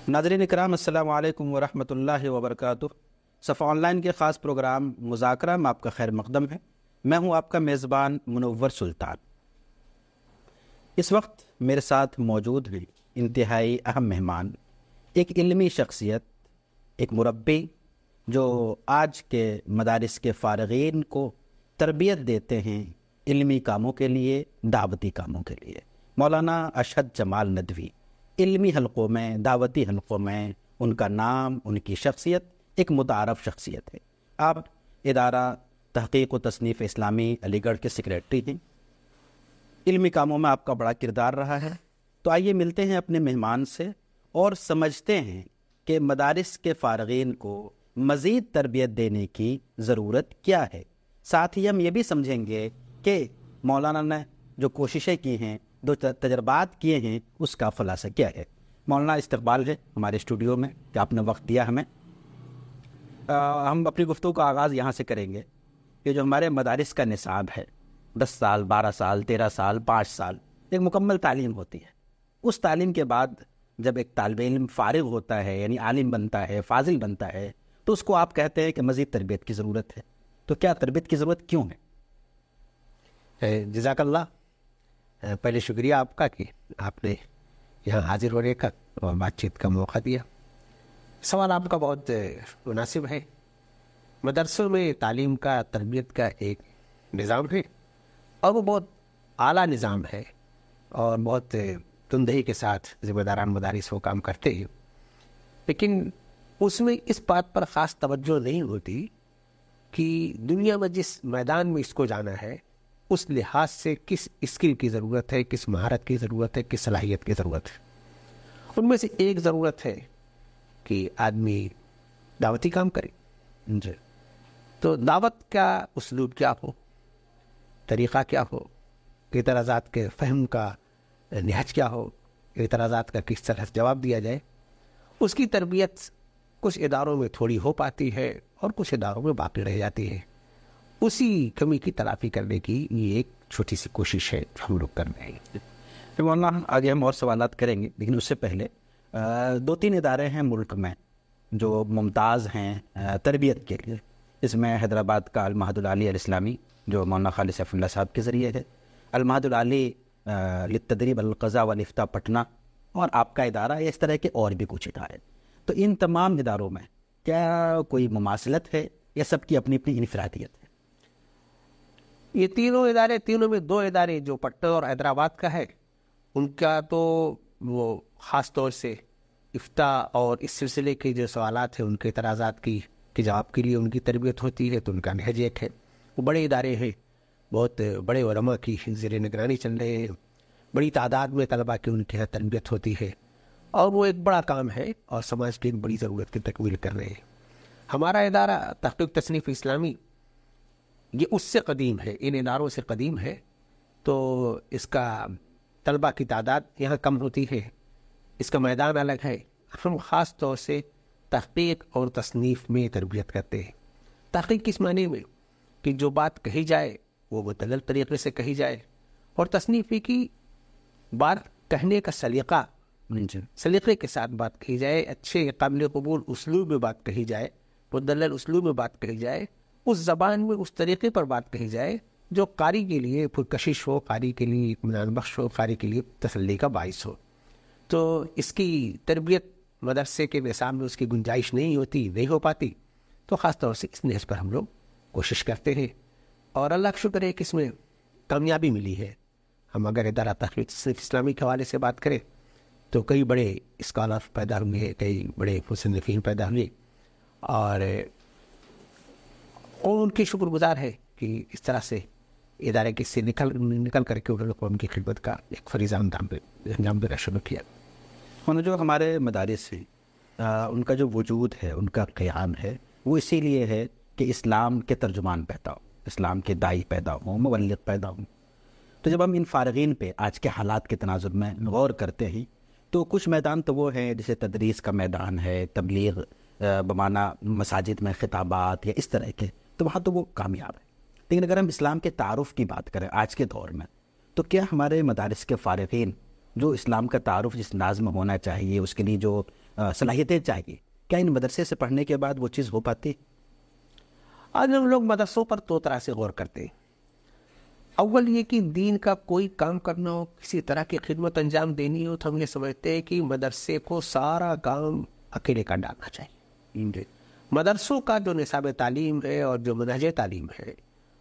ناظرین اکرام، السلام علیکم ورحمۃ اللہ وبرکاتہ۔ صفا آن لائن کے خاص پروگرام مذاکرہ میں آپ کا خیر مقدم ہے۔ میں ہوں آپ کا میزبان منور سلطان۔ اس وقت میرے ساتھ موجود ہیں انتہائی اہم مہمان، ایک علمی شخصیت، ایک مربی جو آج کے مدارس کے فارغین کو تربیت دیتے ہیں علمی کاموں کے لیے، دعوتی کاموں کے لیے۔ مولانا اشہد جمال ندوی علمی حلقوں میں، دعوتی حلقوں میں ان کا نام، ان کی شخصیت ایک متعارف شخصیت ہے۔ آپ ادارہ تحقیق و تصنیف اسلامی علی گڑھ کے سیکریٹری ہیں۔ علمی کاموں میں آپ کا بڑا کردار رہا ہے۔ تو آئیے ملتے ہیں اپنے مہمان سے اور سمجھتے ہیں کہ مدارس کے فارغین کو مزید تربیت دینے کی ضرورت کیا ہے۔ ساتھ ہی ہم یہ بھی سمجھیں گے کہ مولانا نے جو کوششیں کی ہیں، جو تجربات کیے ہیں، اس کا خلاصہ کیا ہے۔ مولانا استقبال ہے ہمارے اسٹوڈیو میں کہ آپ نے وقت دیا ہمیں۔ ہم اپنی گفتگو کا آغاز یہاں سے کریں گے کہ جو ہمارے مدارس کا نصاب ہے، 10 سال، 12 سال، 13 سال، 5 سال ایک مکمل تعلیم ہوتی ہے۔ اس تعلیم کے بعد جب ایک طالب علم فارغ ہوتا ہے، یعنی عالم بنتا ہے، فاضل بنتا ہے، تو اس کو آپ کہتے ہیں کہ مزید تربیت کی ضرورت ہے۔ تو کیا تربیت کی ضرورت کیوں ہے؟ جزاک اللہ۔ پہلے شکریہ آپ کا کہ آپ نے یہاں حاضر ہونے کا اور بات چیت کا موقع دیا۔ سوال آپ کا بہت مناسب ہے۔ مدرسوں میں تعلیم کا، تربیت کا ایک نظام ہے اور وہ بہت اعلیٰ نظام ہے اور بہت تندہی کے ساتھ ذمہ داران مدارس وہ کام کرتے ہیں، لیکن اس میں اس بات پر خاص توجہ نہیں ہوتی کہ دنیا میں جس میدان میں اس کو جانا ہے اس لحاظ سے کس اسکل کی ضرورت ہے، کس مہارت کی ضرورت ہے، کس صلاحیت کی ضرورت ہے۔ ان میں سے ایک ضرورت ہے کہ آدمی دعوتی کام کرے۔ جی، تو دعوت کا اسلوب کیا ہو، طریقہ کیا ہو، اعتراضات کے فہم کا نہج کیا ہو، اعتراضات کا کس طرح جواب دیا جائے، اس کی تربیت کچھ اداروں میں تھوڑی ہو پاتی ہے اور کچھ اداروں میں باقی رہ جاتی ہے۔ اسی کمی کی تلافی کرنے کی یہ ایک چھوٹی سی کوشش ہے جو ہم لوگ کر رہے ہیں۔ مولانا آگے ہم اور سوالات کریں گے، لیکن اس سے پہلے 2-3 ادارے ہیں ملک میں جو ممتاز ہیں تربیت کے لیے۔ اس میں حیدرآباد کا المعہد العالی الاسلامی جو مولانا خالد سیف اللہ صاحب کے ذریعے ہے، المعہد العالی للتدریب القضاء والافتاء پٹنہ، اور آپ کا ادارہ ہے۔ اس طرح کے اور بھی کچھ ادارے۔ تو ان تمام اداروں میں کیا کوئی مماثلت ہے یا سب کی اپنی اپنی انفرادیت ہے؟ یہ تینوں ادارے، تینوں میں 2 ادارے جو پٹنہ اور حیدرآباد کا ہے، ان کا تو وہ خاص طور سے افتاء اور اس سلسلے کے جو سوالات ہیں، ان کے اعتراضات کی جواب کے لیے ان کی تربیت ہوتی ہے، تو ان کا نہج ایک ہے۔ وہ بڑے ادارے ہیں، بہت بڑے علماء کی زیر نگرانی چل رہے ہیں، بڑی تعداد میں طلباء کی ان کے یہاں تربیت ہوتی ہے، اور وہ ایک بڑا کام ہے اور سماج کی ایک بڑی ضرورت کی تکمیل کر رہے ہیں۔ ہمارا ادارہ تحقیق تصنیف اسلامی یہ اس سے قدیم ہے، ان اداروں سے قدیم ہے، تو اس کا طلباء کی تعداد یہاں کم ہوتی ہے، اس کا میدان الگ ہے۔ ہم خاص طور سے تحقیق اور تصنیف میں تربیت کرتے ہیں۔ تحقیق کس معنی میں کہ جو بات کہی جائے وہ مدلل طریقے سے کہی جائے، اور تصنیفی کی بات کہنے کا سلیقے کے ساتھ بات کہی جائے، اچھے قابل قبول اسلوب میں بات کہی جائے، مدلل اسلوب میں بات کہی جائے، اس زبان میں اس طریقے پر بات کہی جائے جو قاری کے لیے پرکشش ہو، قاری کے لیے اطمینان بخش ہو، قاری کے لیے تسلی کا باعث ہو۔ تو اس کی تربیت مدرسے کے نصاب میں اس کی گنجائش نہیں ہوتی، نہیں ہو پاتی، تو خاص طور سے اس نہج پر ہم لوگ کوشش کرتے ہیں، اور اللہ کا شکر ہے کہ اس میں کامیابی ملی ہے۔ ہم اگر ادارہ تحقیق صرف اسلامی کے حوالے سے بات کریں تو کئی بڑے اسکالر پیدا ہوئے، کئی بڑے مصنفین پیدا ہوئے، اور ان کی شکر گزار ہے کہ اس طرح سے ادارے کے سے نکل کر کے انہوں نے قوم کی خدمت کا ایک فریضہ انجام دینا شروع کیا۔ جو ہمارے مدارس ہیں ان کا جو وجود ہے، ان کا قیام ہے، وہ اسی لیے ہے کہ اسلام کے ترجمان پیدا ہوں، اسلام کے داعی پیدا ہوں، مبلغ پیدا ہوں۔ تو جب ہم ان فارغین پہ آج کے حالات کے تناظر میں غور کرتے ہیں تو کچھ میدان تو وہ ہیں جیسے تدریس کا میدان ہے، تبلیغ بمعنی مساجد میں خطابات یا اس طرح کے، تو وہاں تو وہ کامیاب ہے۔ لیکن اگر ہم اسلام کے تعارف کی بات کریں آج کے دور میں، تو کیا ہمارے مدارس کے فارغین جو اسلام کا تعارف جس انداز میں ہونا چاہیے، اس کے لیے جو صلاحیتیں چاہیے، کیا ان مدرسے سے پڑھنے کے بعد وہ چیز ہو پاتی؟ آج ہم لوگ مدرسوں پر دو طرح سے غور کرتے ہیں. اول یہ کہ دین کا کوئی کام کرنا ہو، کسی طرح کی خدمت انجام دینی ہو، تو ہم یہ سمجھتے ہیں کہ مدرسے کو سارا کام اکیلے کر ڈالنا چاہیے. مدرسوں کا جو نصاب تعلیم ہے اور جو منہج تعلیم ہے،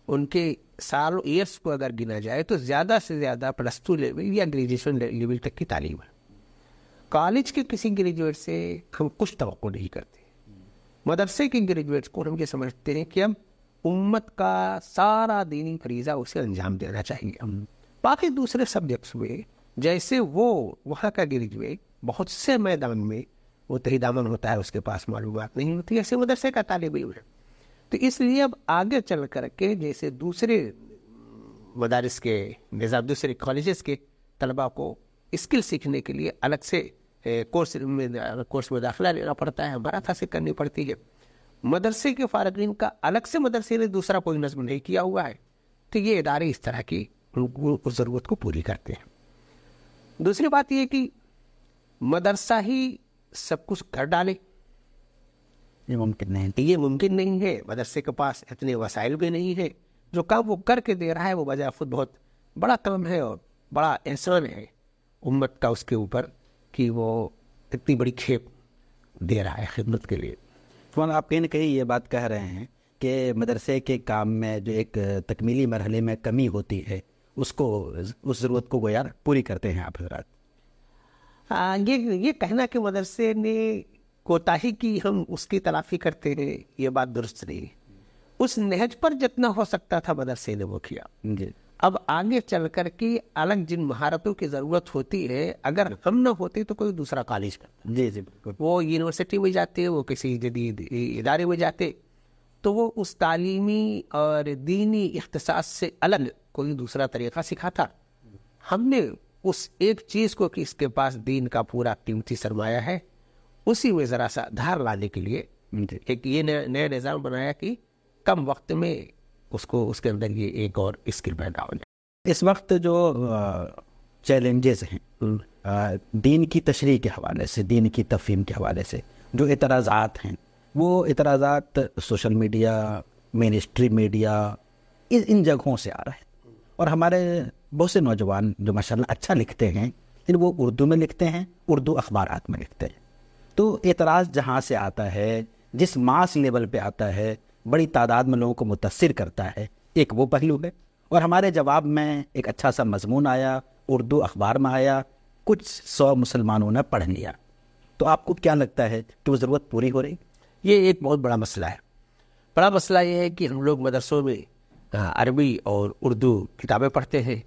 ان کے سالوں ایئرس کو اگر گنا جائے تو زیادہ سے زیادہ +2 لیول یا گریجویشن لیول تک کی تعلیم ہے. کالج کے کسی گریجویٹ سے ہم کچھ توقع نہیں کرتے. مدرسے کے گریجویٹس کو ہم یہ سمجھتے ہیں کہ ہم امت کا سارا دینی فریضہ اسے انجام دینا چاہیے. باقی دوسرے سبجیکٹس میں جیسے وہ وہاں کا گریجویٹ بہت سے میدان میں وہ تہی دامن ہوتا ہے، اس کے پاس معلومات نہیں ہوتی، ایسے مدرسے کا طالب علم ہے. تو اس لیے اب آگے چل کر کے جیسے دوسرے مدارس کے نظام، دوسرے کالجز کے طلباء کو اسکل سیکھنے کے لیے الگ سے کورس میں داخلہ لینا پڑتا ہے، برات حاصل کرنی پڑتی ہے. مدرسے کے فارغین کا الگ سے مدرسے نے دوسرا کوئی نظم نہیں کیا ہوا ہے، تو یہ ادارے اس طرح کی اس ضرورت کو پوری کرتے ہیں. دوسری بات یہ کہ مدرسہ ہی سب کچھ کر ڈالے، یہ ممکن نہیں. یہ ممکن نہیں ہے. مدرسے کے پاس اتنے وسائل بھی نہیں ہے. جو کام وہ کر کے دے رہا ہے وہ بجائے خود بہت بڑا کام ہے اور بڑا احسان ہے امت کا اس کے اوپر کہ وہ اتنی بڑی کھیپ دے رہا ہے خدمت کے لیے. آپ کہیں نہ کہیں یہ بات کہہ رہے ہیں کہ مدرسے کے کام میں جو ایک تکمیلی مرحلے میں کمی ہوتی ہے، اس ضرورت کو گویا پوری کرتے ہیں آپ حضرات. یہ کہنا کہ مدرسے نے کوتاہی کی ہم اس کی تلافی کرتے ہیں، یہ بات درست نہیں. اس نہج پر جتنا ہو سکتا تھا مدرسے نے وہ کیا. جی. اب آگے چل کر کے الگ جن مہارتوں کی ضرورت ہوتی ہے، اگر ہم نہ ہوتے تو کوئی دوسرا کالج کرتا. جی جی بالکل. وہ یونیورسٹی میں جاتے، وہ کسی جدید ادارے میں جاتے تو وہ اس تعلیمی اور دینی اختصاص سے الگ کوئی دوسرا طریقہ سکھاتا. ہم نے اس ایک چیز کو کہ اس کے پاس دین کا پورا قیمتی سرمایہ ہے، اسی میں ذرا سا دھار لانے کے لیے ایک یہ نیا نظام بنایا کہ کم وقت میں اس کے اندر یہ ایک اور اسکل پیدا ہو جائے. اس وقت جو چیلنجز ہیں دین کی تشریح کے حوالے سے، دین کی تفہیم کے حوالے سے، جو اعتراضات ہیں، وہ اعتراضات سوشل میڈیا، مینسٹری میڈیا، ان جگہوں سے آ رہے ہیں. اور ہمارے بہت سے نوجوان جو ماشاءاللہ اچھا لکھتے ہیں، لیکن وہ اردو میں لکھتے ہیں، اردو اخبارات میں لکھتے ہیں. تو اعتراض جہاں سے آتا ہے، جس ماس لیول پہ آتا ہے، بڑی تعداد میں لوگوں کو متاثر کرتا ہے، ایک وہ پہلو ہے. اور ہمارے جواب میں ایک اچھا سا مضمون آیا، اردو اخبار میں آیا، کچھ 100 مسلمانوں نے پڑھ لیا. تو آپ کو کیا لگتا ہے کہ وہ ضرورت پوری ہو رہی؟ یہ ایک بہت بڑا مسئلہ ہے. بڑا مسئلہ یہ ہے کہ ہم لوگ مدرسوں میں عربی اور اردو کتابیں پڑھتے ہیں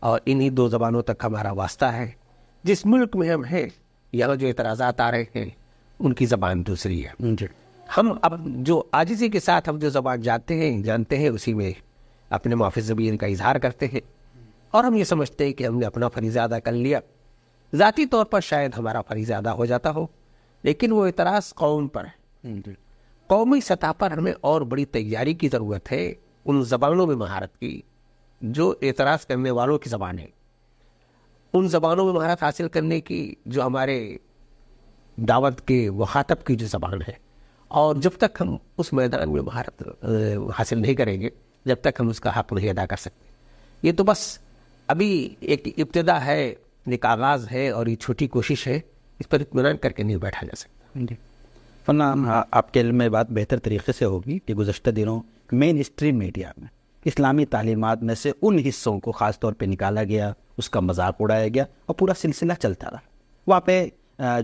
اور انہی دو زبانوں تک ہمارا واسطہ ہے. جس ملک میں ہم ہیں، یہاں جو اعتراضات آ رہے ہیں ان کی زبان دوسری ہے. ہم اب جو عاجزی کے ساتھ ہم جو زبان جانتے ہیں اسی میں اپنے معافظ ضمیر کا اظہار کرتے ہیں، اور ہم یہ سمجھتے ہیں کہ ہم نے اپنا فریضہ ادا کر لیا. ذاتی طور پر شاید ہمارا فریضہ ادا ہو جاتا ہو، لیکن وہ اعتراض قوم پر ہے. قومی سطح پر ہمیں اور بڑی تیاری کی ضرورت ہے، ان زبانوں میں مہارت کی جو اعتراض کرنے والوں کی زبان ہے، ان زبانوں میں مہارت حاصل کرنے کی جو ہمارے دعوت کے مخاطب کی جو زبان ہے. اور جب تک ہم اس میدان میں مہارت حاصل نہیں کریں گے، جب تک ہم اس کا حق نہیں ادا کر سکتے. یہ تو بس ابھی ایک ابتدا ہے، ایک آغاز ہے، اور یہ چھوٹی کوشش ہے، اس پر اطمینان کر کے نہیں بیٹھا جا سکتا. فنان، آپ کے علم میں بات بہتر طریقے سے ہوگی کہ گزشتہ دنوں مین اسٹریم میڈیا میں اسلامی تعلیمات میں سے ان حصوں کو خاص طور پہ نکالا گیا، اس کا مذاق اڑایا گیا اور پورا سلسلہ چلتا رہا. وہاں پہ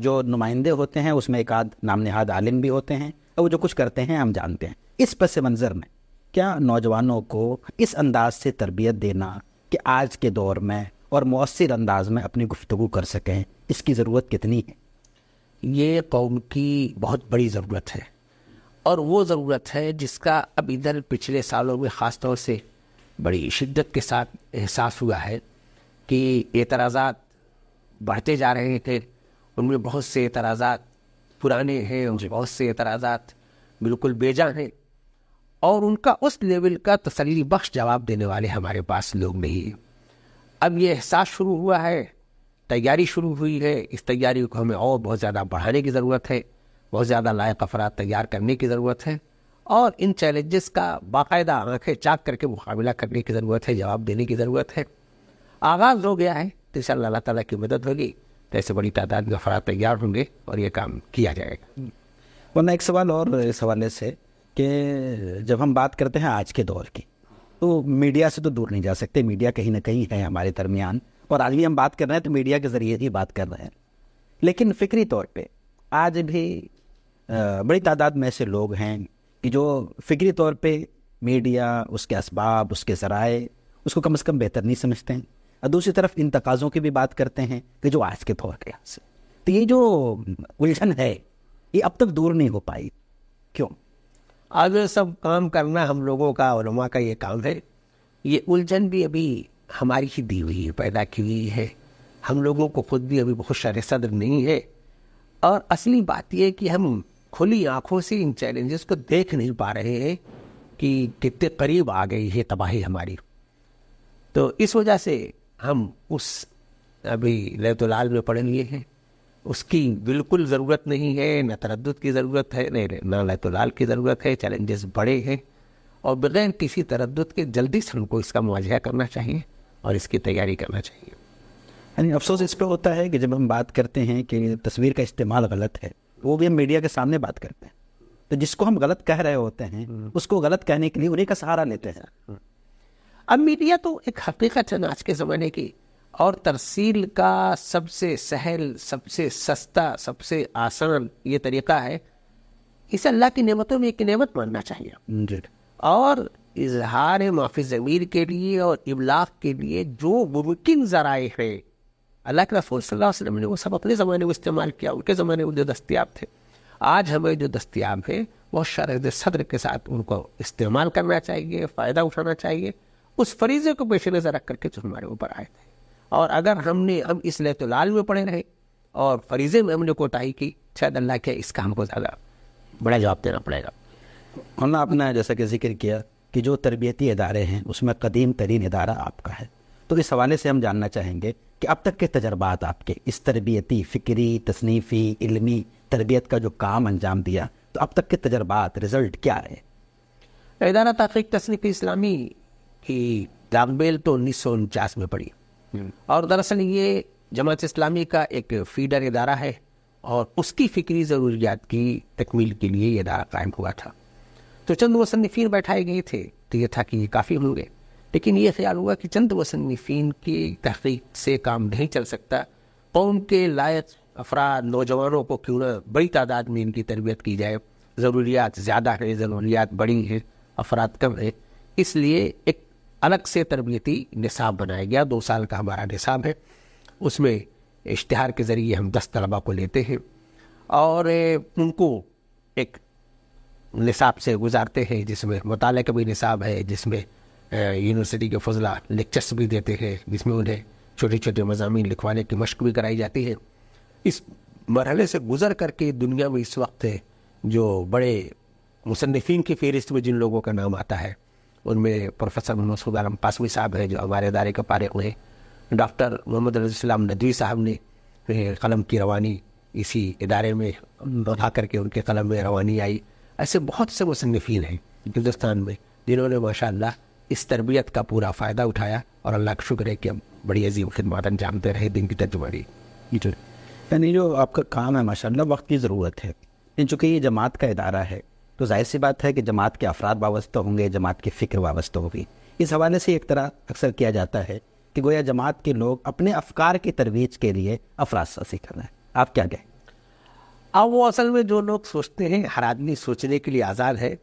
جو نمائندے ہوتے ہیں اس میں ایک آدھ نام نہاد عالم بھی ہوتے ہیں، اور وہ جو کچھ کرتے ہیں ہم جانتے ہیں. اس پس منظر میں کیا نوجوانوں کو اس انداز سے تربیت دینا کہ آج کے دور میں اور مؤثر انداز میں اپنی گفتگو کر سکیں، اس کی ضرورت کتنی ہے؟ یہ قوم کی بہت بڑی ضرورت ہے، اور وہ ضرورت ہے جس کا اب ادھر پچھلے سالوں میں خاص طور سے بڑی شدت کے ساتھ احساس ہوا ہے کہ اعتراضات بڑھتے جا رہے تھے. ان میں بہت سے اعتراضات پرانے ہیں، بہت سے اعتراضات بالکل بے جا ہیں، اور ان کا اس لیول کا تسلی بخش جواب دینے والے ہمارے پاس لوگ نہیں ہیں. اب یہ احساس شروع ہوا ہے تیاری شروع ہوئی ہے. اس تیاری کو ہمیں اور بہت زیادہ بڑھانے کی ضرورت ہے, بہت زیادہ لائق افراد تیار کرنے کی ضرورت ہے, اور ان چیلنجز کا باقاعدہ آنکھیں چاک کر کے مقابلہ کرنے کی ضرورت ہے, جواب دینے کی ضرورت ہے. آغاز ہو گیا ہے تو انشاءاللہ اللہ تعالیٰ کی مدد ہوگی تو ایسے بڑی تعداد میں افراد تیار ہوں گے اور یہ کام کیا جائے گا. ورنہ ایک سوال اور اس حوالے سے کہ جب ہم بات کرتے ہیں آج کے دور کی تو میڈیا سے تو دور نہیں جا سکتے, میڈیا کہیں نہ کہیں ہے ہمارے درمیان, اور آج بھی ہم بات کر رہے ہیں تو میڈیا کے ذریعے ہی بات کر رہے ہیں. لیکن فکری طور پہ آج بھی بڑی تعداد میں ایسے لوگ ہیں کہ جو فکری طور پہ میڈیا, اس کے اسباب, اس کے ذرائع, اس کو کم از کم بہتر نہیں سمجھتے ہیں, اور دوسری طرف ان تقاضوں کی بھی بات کرتے ہیں کہ جو آج کے دور کے حال سے. تو یہ جو الجھن ہے یہ اب تک دور نہیں ہو پائی, کیوں؟ آج سب کام کرنا ہم لوگوں کا, علماء کا یہ کام ہے. یہ الجھن بھی ابھی ہماری ہی دی ہوئی ہے, پیدا کی ہوئی ہے. ہم لوگوں کو خود بھی ابھی بہت شرح صدر نہیں ہے, اور اصلی بات یہ ہے کہ ہم کھلی آنکھوں سے ان چیلنجز کو دیکھ نہیں پا رہے ہیں کہ کتنے قریب آ گئی ہے تباہی ہماری. تو اس وجہ سے ہم اس ابھی لیت العال میں پڑے لیے ہیں. اس کی بالکل ضرورت نہیں ہے, نہ تردد کی ضرورت ہے, نہ لیت العال کی ضرورت ہے. چیلنجز بڑے ہیں اور بغیر کسی تردد کے جلدی سے ان کو اس کا مواجہہ کرنا چاہیے اور اس کی تیاری کرنا چاہیے. یعنی افسوس اس پہ ہوتا ہے کہ جب ہم بات کرتے ہیں کہ تصویر کا استعمال غلط ہے, وہ بھی ہم میڈیا کے سامنے بات کرتے ہیں, تو جس کو ہم غلط کہہ رہے ہوتے ہیں اس کو غلط کہنے کے لیے انہیں کا سہارا لیتے ہیں. اب میڈیا تو ایک حقیقت ہے آج کے زمانے کی, اور ترسیل کا سب سے سہل, سب سے سستا, سب سے آسان یہ طریقہ ہے. اسے اللہ کی نعمتوں میں ایک نعمت ماننا چاہیے, اور اظہار معافی ضمیر کے لیے اور ابلاغ کے لیے جو ممکن ذرائع ہے, اللہ کے رسول صلی اللہ علیہ وسلم نے وہ سب اپنے زمانے میں استعمال کیا, ان کے زمانے میں جو دستیاب تھے. آج ہمیں جو دستیاب ہے وہ شرح صدر کے ساتھ ان کو استعمال کرنا چاہیے, فائدہ اٹھانا چاہیے, اس فریضے کو پیش نظر رکھ کر کے جو ہمارے اوپر آئے تھے. اور اگر ہم اس لیت العال میں پڑے رہے اور فریضے میں ہم نے کوتاہی کی, شاید اللہ کے اس کام کو زیادہ بڑا جواب دینا پڑے گا. اور آپ نے جیسا کہ ذکر کیا کہ جو تربیتی ادارے ہیں اس میں قدیم ترین ادارہ آپ کا ہے, تو اس حوالے سے ہم جاننا چاہیں گے کہ اب تک کے تجربات آپ کے اس تربیتی, فکری, تصنیفی, علمی تربیت کا جو کام انجام دیا, تو اب تک کے تجربات, رزلٹ کیا ہے؟ ادارہ تحقیق تصنیف اسلامی کی داغ بیل تو 1949 میں پڑی, اور دراصل یہ جماعت اسلامی کا ایک فیڈر ادارہ ہے, اور اس کی فکری ضروریات کی تکمیل کے لیے یہ ادارہ قائم ہوا تھا. تو چند مصنفین بیٹھائے گئے تھے تو یہ تھا کہ یہ کافی ہوں گے, لیکن یہ خیال ہوا کہ چند مصنفین کی تحقیق سے کام نہیں چل سکتا. قوم کے لائق افراد, نوجوانوں کو کیوں نہ بڑی تعداد میں ان کی تربیت کی جائے. ضروریات زیادہ ہیں, ضروریات بڑی ہیں, افراد کم ہیں, اس لیے ایک الگ سے تربیتی نصاب بنایا گیا. 2 سال کا ہمارا نصاب ہے, اس میں اشتہار کے ذریعے ہم 10 طلباء کو لیتے ہیں اور ان کو ایک نصاب سے گزارتے ہیں, جس میں مطالعہ کا بھی نصاب ہے, جس میں یونیورسٹی کے فضلہ لیکچرز بھی دیتے ہیں, جس میں انہیں چھوٹے چھوٹے مضامین لکھوانے کی مشق بھی کرائی جاتی ہے. اس مرحلے سے گزر کر کے دنیا میں اس وقت جو بڑے مصنفین کی فہرست میں جن لوگوں کا نام آتا ہے ان میں پروفیسر مسعود عالم پاسوی صاحب ہیں جو ہمارے ادارے کے فارغ ہیں, ڈاکٹر محمد علیہ السلام ندوی صاحب نے قلم کی روانی اسی ادارے میں بڑھا کر کے ان کے قلم میں روانی آئی. ایسے بہت سے مصنفین ہیں ہندوستان میں جنہوں نے ماشاءاللہ اس تربیت کا پورا فائدہ اٹھایا, اور اللہ کا شکر ہے کہ ہم بڑی عظیم خدمات انجام دے رہے دن کی ترجمانی. یعنی جو آپ کا کام ہے ماشاءاللہ وقت کی ضرورت ہے, چونکہ یہ جماعت کا ادارہ ہے تو ظاہر سی بات ہے کہ جماعت کے افراد وابستہ ہوں گے, جماعت کی فکر وابستہ ہوگی. اس حوالے سے ایک طرح اکثر کیا جاتا ہے کہ گویا جماعت کے لوگ اپنے افکار کی ترویج کے لیے افراد سازی کر رہے ہیں. آپ کیا کہیں؟ اب وہ اصل میں جو لوگ سوچتے ہیں, ہر آدمی سوچنے کے لیے آزاد ہے.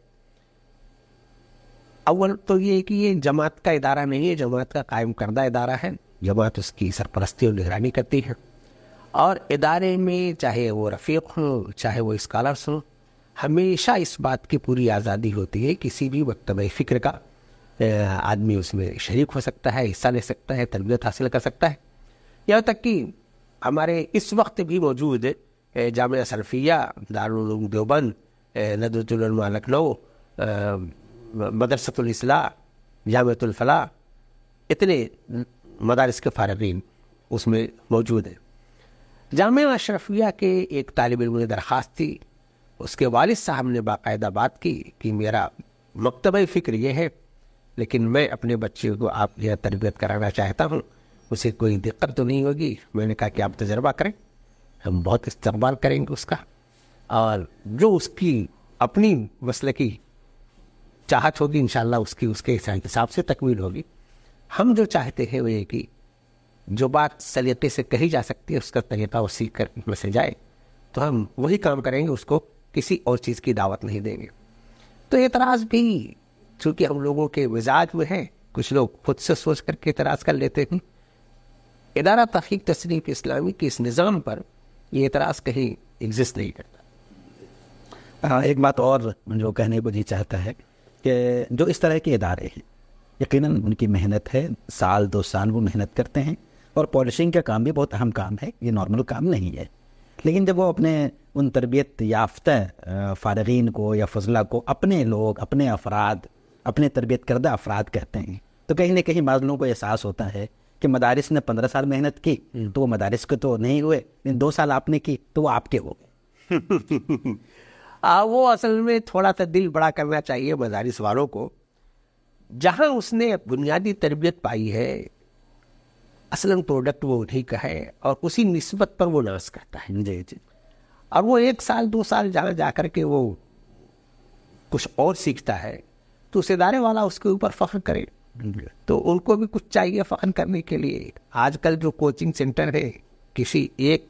اول تو یہ کہ یہ جماعت کا ادارہ نہیں ہے, جماعت کا قائم کردہ ادارہ ہے. جماعت اس کی سرپرستی اور نگرانی کرتی ہے, اور ادارے میں چاہے وہ رفیق ہوں چاہے وہ اسکالرس ہوں, ہمیشہ اس بات کی پوری آزادی ہوتی ہے. کسی بھی مکتبہ فکر کا آدمی اس میں شریک ہو سکتا ہے, حصہ لے سکتا ہے, تربیت حاصل کر سکتا ہے. یہاں تک کہ ہمارے اس وقت بھی موجود جامعہ سلفیہ, دارالعلوم دیوبند, ندوۃ العلماء لکھنؤ, مدرسۃ الاصلاح, جامعۃ الفلاح, اتنے مدارس کے فارغین اس میں موجود ہے۔ جامعہ اشرفیہ کے ایک طالب علم نے درخواست تھی، اس کے والد صاحب نے باقاعدہ بات کی کہ میرا مکتبہ فکر یہ ہے، لیکن میں اپنے بچے کو آپ یہ تربیت کرانا چاہتا ہوں، اسے کوئی دقت تو نہیں ہوگی؟ میں نے کہا کہ آپ تجربہ کریں، ہم بہت استقبال کریں گے اس کا، اور جو اس کی اپنی مسلکی چاہت ہوگی انشاءاللہ اس کے حساب سے تکمیل ہوگی۔ ہم جو چاہتے ہیں وہ یہ کہ جو بات سلیقے سے کہی جا سکتی ہے اس کا طریقہ وہ سیکھ کر میں سے جائے تو ہم وہی کام کریں گے، اس کو کسی اور چیز کی دعوت نہیں دیں گے۔ تو اعتراض بھی چونکہ ہم لوگوں کے مزاج میں ہے، کچھ لوگ خود سے سوچ کر کے اعتراض کر لیتے ہیں، ادارہ تحقیق تصنیف اسلامی کے اس نظام پر یہ اعتراض کہیں ایگزسٹ نہیں کرتا۔ ایک بات اور جو کہنے کو جی چاہتا ہے کہ جو اس طرح کے ادارے ہیں یقیناً ان کی محنت ہے، سال 2 سال وہ محنت کرتے ہیں، اور پالشنگ کا کام بھی بہت اہم کام ہے، یہ نارمل کام نہیں ہے، لیکن جب وہ اپنے ان تربیت یافتہ فارغین کو یا فضلہ کو اپنے لوگ، اپنے افراد، اپنے تربیت کردہ افراد کہتے ہیں تو کہیں نہ کہیں بعض لوگوں کو احساس ہوتا ہے کہ مدارس نے 15 سال محنت کی تو وہ مدارس کے تو نہیں ہوئے، لیکن 2 سال آپ نے کی تو وہ آپ کے ہو گئے۔ وہ اصل میں تھوڑا سا دل بڑا کرنا چاہیے مدارس والوں کو، جہاں اس نے بنیادی تربیت پائی ہے اصلاً پروڈکٹ وہ انہیں کا ہے، اور اسی نسبت پر وہ ناز کرتا ہے۔ جی جی، اور وہ 1 سال 2 سال جہاں جا کر کے وہ کچھ اور سیکھتا ہے تو اس ادارے والا اس کے اوپر فخر کرے، تو ان کو بھی کچھ چاہیے فخر کرنے کے لیے۔ آج کل جو کوچنگ سینٹر ہے، کسی ایک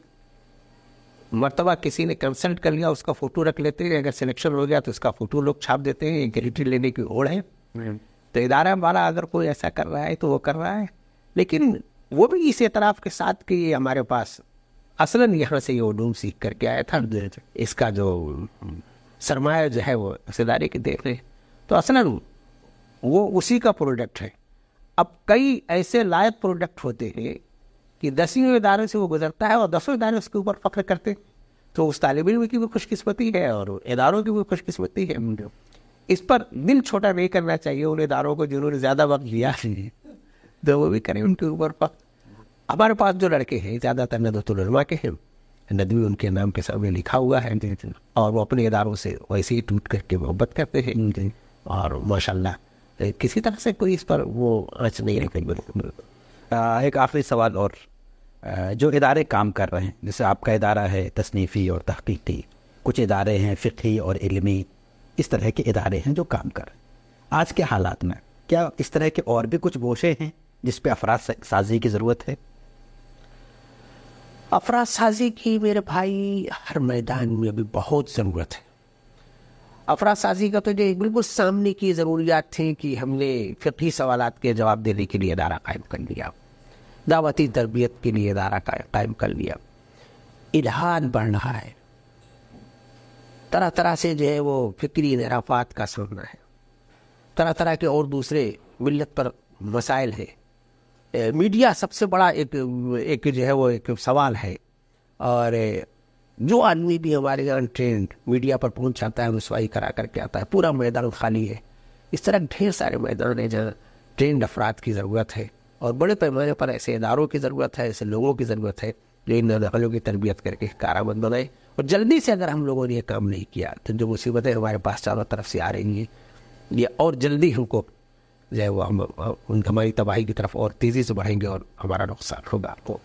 مرتبہ کسی نے کنسلٹ کر لیا، اس کا فوٹو رکھ لیتے ہیں، اگر سلیکشن ہو گیا تو اس کا فوٹو لوگ چھاپ دیتے ہیں، گیرنٹی لینے کی اوڑ ہے۔ تو ادارہ والا اگر کوئی ایسا کر رہا ہے تو وہ کر رہا ہے، لیکن وہ بھی اس اعتراف کے ساتھ کہ یہ ہمارے پاس اصلاً یہاں سے یہ علوم سیکھ کر کے آیا تھا، اس کا جو سرمایہ جو ہے وہ اس ادارے کے دیکھ رہے، تو اصلاً وہ اسی کا پروڈکٹ ہے۔ اب کئی ایسے لائق پروڈکٹ ہوتے ہیں کہ 10 اداروں سے وہ گزرتا ہے اور 10 ادارے اس کے اوپر فخر کرتے، تو اس طالب علم کی بھی خوش قسمتی ہے اور اداروں کی بھی خوش قسمتی ہے۔ اس پر دل چھوٹا نہیں کرنا چاہیے ان اداروں کو جنہوں نے زیادہ وقت لیا تو وہ بھی کریں ان کے اوپر فخر۔ ہمارے پاس جو لڑکے ہیں زیادہ تر ندوۃ العلماء کے ہیں، ندوی ان کے نام کے سامنے لکھا ہوا ہے، اور وہ اپنے اداروں سے ویسے ہی ٹوٹ کر کے محبت کرتے ہیں، اور ماشاءاللہ کسی طرح سے کوئی اس پر وہ آنچ نہیں رکھے۔ ایک آخری سوال اور، جو ادارے کام کر رہے ہیں جیسے آپ کا ادارہ ہے تصنیفی اور تحقیقی، کچھ ادارے ہیں فقہی اور علمی، اس طرح کے ادارے ہیں جو کام کر رہے ہیں، آج کے حالات میں کیا اس طرح کے اور بھی کچھ گوشے ہیں جس پہ افراد سازی کی ضرورت ہے؟ افراد سازی کی میرے بھائی ہر میدان میں ابھی بہت ضرورت ہے۔ افراد سازی کا تو جو بالکل سامنے کی ضروریات تھیں کہ ہم نے فقہی سوالات کے جواب دینے کے لیے ادارہ قائم کر لیا، دعوتی تربیت کے لیے ادارہ قائم کر لیا، الہاد بڑھ رہا ہے، طرح طرح سے جو ہے وہ فکری انحرافات کا سامنا ہے، طرح طرح کے اور دوسرے ملت پر مسائل ہے، میڈیا سب سے بڑا ایک جو ہے وہ ایک سوال ہے، اور جو آدمی بھی ہمارے یہاں ٹرینڈ میڈیا پر پہنچ جاتا ہے رسوائی کرا کر کے آتا ہے، پورا میدان خالی ہے۔ اس طرح ڈھیر سارے میدان ہیں جہاں ٹرینڈ افراد کی ضرورت ہے، اور بڑے پیمانے پر ایسے اداروں کی ضرورت ہے، ایسے لوگوں کی ضرورت ہے جو ان نقلوں کی تربیت کر کے کارآمد بنائے۔ اور جلدی سے اگر ہم لوگوں نے یہ کام نہیں کیا تو جو مصیبتیں ہمارے پاس چاروں طرف سے آ رہی ہیں یہ اور جلدی ہم کو جو ہے وہ ہماری تباہی کی طرف اور تیزی سے بڑھیں گے اور ہمارا نقصان ہوگا۔ آپ کو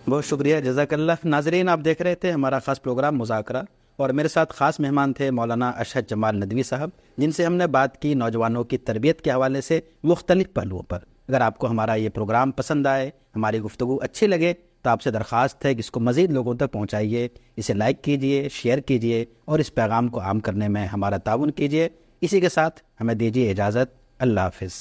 بہت شکریہ، جزاک اللہ۔ ناظرین، آپ دیکھ رہے تھے ہمارا خاص پروگرام مذاکرہ، اور میرے ساتھ خاص مہمان تھے مولانا اشہد جمال ندوی صاحب، جن سے ہم نے بات کی نوجوانوں کی تربیت کے حوالے سے مختلف پہلوؤں پر۔ اگر آپ کو ہمارا یہ پروگرام پسند آئے، ہماری گفتگو اچھی لگے تو آپ سے درخواست ہے کہ اس کو مزید لوگوں تک پہنچائیے، اسے لائک کیجئے، شیئر کیجئے، اور اس پیغام کو عام کرنے میں ہمارا تعاون کیجئے۔ اسی کے ساتھ ہمیں دیجیے اجازت، اللہ حافظ۔